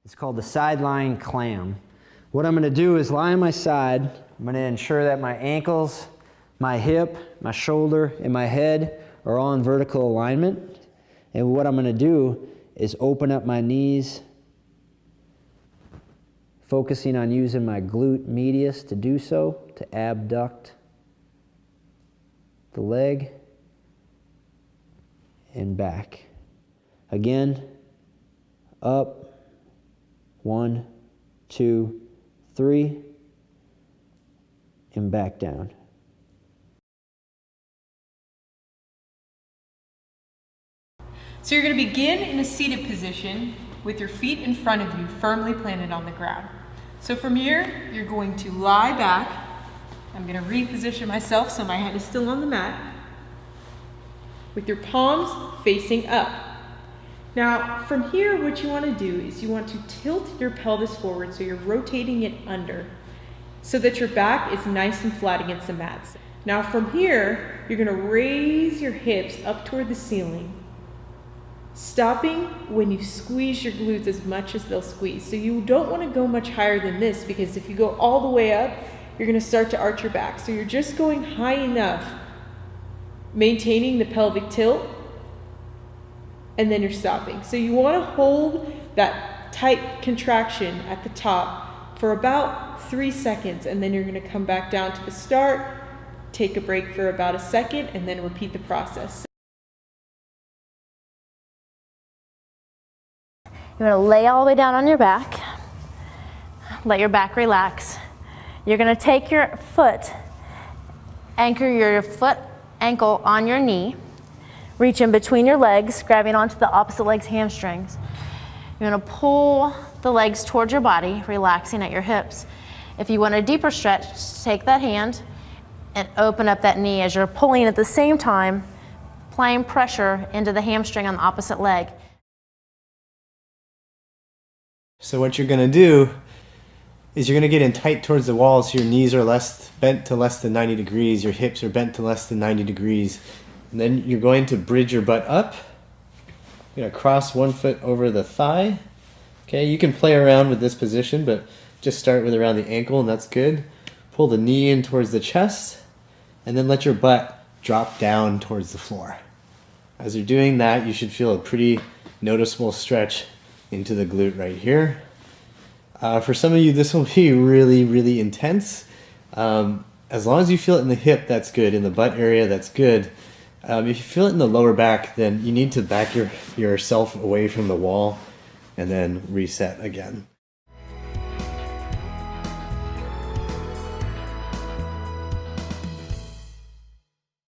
It's called the sideline clam. What I'm gonna do is lie on my side. I'm gonna ensure that my ankles, my hip, my shoulder, and my head are all in vertical alignment. And what I'm gonna do is open up my knees, focusing on using my glute medius to do so, to abduct the leg and back. Again, up, 1, 2, 3, and back down. So you're going to begin in a seated position with your feet in front of you, firmly planted on the ground. So from here, you're going to lie back. I'm going to reposition myself so my head is still on the mat, with your palms facing up. Now, from here, what you want to do is you want to tilt your pelvis forward so you're rotating it under, so that your back is nice and flat against the mats. Now from here, you're going to raise your hips up toward the ceiling, stopping when you squeeze your glutes as much as they'll squeeze. So you don't want to go much higher than this, because if you go all the way up, you're going to start to arch your back. So you're just going high enough, maintaining the pelvic tilt, and then you're stopping. So you want to hold that tight contraction at the top for about 3 seconds, and then you're going to come back down to the start, take a break for about a second, and then repeat the process. You're going to lay all the way down on your back, let your back relax. You're going to take your foot, anchor your foot ankle on your knee, reach in between your legs, grabbing onto the opposite leg's hamstrings. You're going to pull the legs towards your body, relaxing at your hips. If you want a deeper stretch, take that hand and open up that knee as you're pulling at the same time, applying pressure into the hamstring on the opposite leg. So what you're going to do is you're going to get in tight towards the wall, so your knees are bent to less than 90 degrees, your hips are bent to less than 90 degrees. And then you're going to bridge your butt up. You're going to cross one foot over the thigh. Okay, you can play around with this position, but just start with around the ankle, and that's good. Pull the knee in towards the chest, and then let your butt drop down towards the floor. As you're doing that, you should feel a pretty noticeable stretch into the glute right here. For some of you, this will be really, really intense. As long as you feel it in the hip, that's good. In the butt area, that's good. If you feel it in the lower back, then you need to back yourself away from the wall and then reset again.